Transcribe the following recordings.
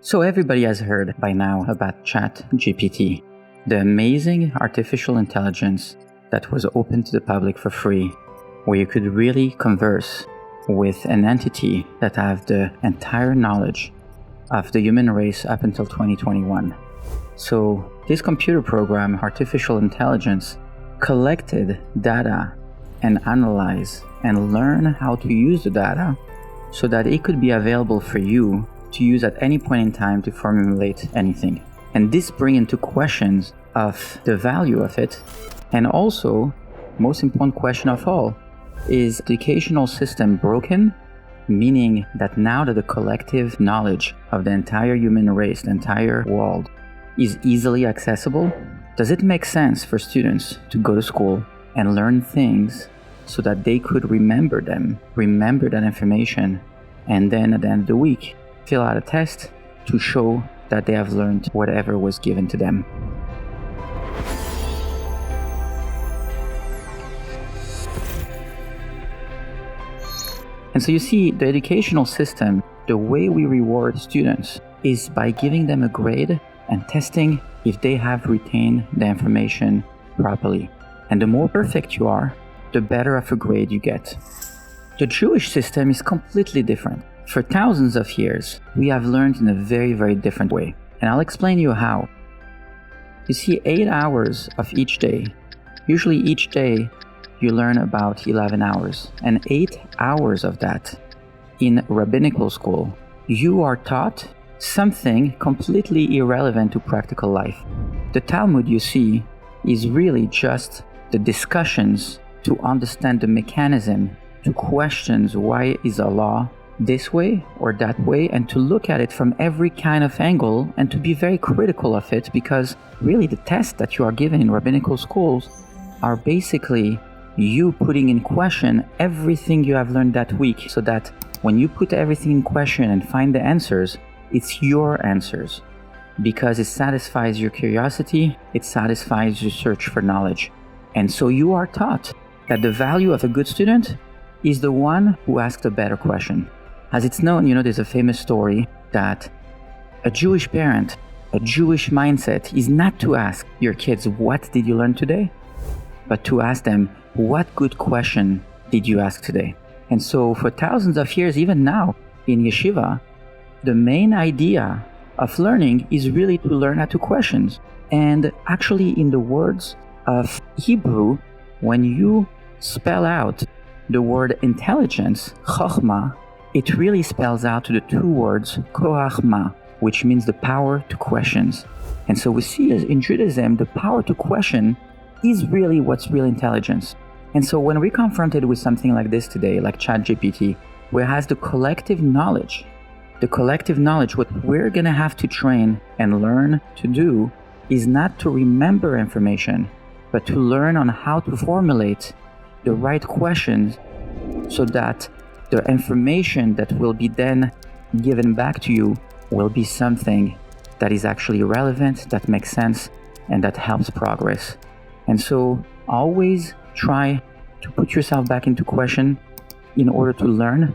So everybody has heard by now about ChatGPT, the amazing artificial intelligence that was open to the public for free, where you could really converse with an entity that have the entire knowledge of the human race up until 2021. So this computer program, artificial intelligence, collected data and analyze and learn how to use the data so that it could be available for you to use at any point in time to formulate anything. And this brings into questions of the value of it. And also, most important question of all, is the educational system broken? Meaning that now that the collective knowledge of the entire human race, the entire world, is easily accessible, does it make sense for students to go to school and learn things so that they could remember that information, and then at the end of the week, fill out a test to show that they have learned whatever was given to them? And so you see, the educational system, the way we reward students is by giving them a grade and testing if they have retained the information properly. And the more perfect you are, the better of a grade you get. The Jewish system is completely different. For thousands of years, we have learned in a very, very different way. And I'll explain you how. You see, 8 hours of each day. Usually each day, you learn about 11 hours. And 8 hours of that, in rabbinical school, you are taught something completely irrelevant to practical life. The Talmud, you see, is really just the discussions to understand the mechanism, to questions why is a law this way or that way, and to look at it from every kind of angle and to be very critical of it, because really the tests that you are given in rabbinical schools are basically you putting in question everything you have learned that week, so that when you put everything in question and find the answers, it's your answers, because it satisfies your curiosity, it satisfies your search for knowledge. And so you are taught that the value of a good student is the one who asks a better question. As it's known, there's a famous story that a Jewish parent, a Jewish mindset is not to ask your kids, what did you learn today? But to ask them, what good question did you ask today? And so for thousands of years, even now in yeshiva, the main idea of learning is really to learn how to questions. And actually in the words of Hebrew, when you spell out the word intelligence, chokhmah, it really spells out to the two words koach ma, which means the power to questions. And so we see in Judaism, the power to question is really what's real intelligence. And so when we're confronted with something like this today, like ChatGPT, where it has the collective knowledge, what we're going to have to train and learn to do is not to remember information, but to learn on how to formulate the right questions so that the information that will be then given back to you will be something that is actually relevant, that makes sense, and that helps progress. And so always try to put yourself back into question in order to learn,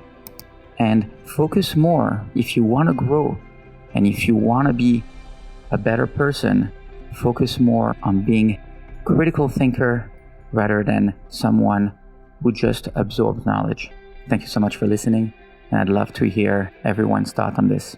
and focus more. If you want to grow and if you want to be a better person, focus more on being a critical thinker rather than someone who just absorbs knowledge. Thank you so much for listening, and I'd love to hear everyone's thought on this.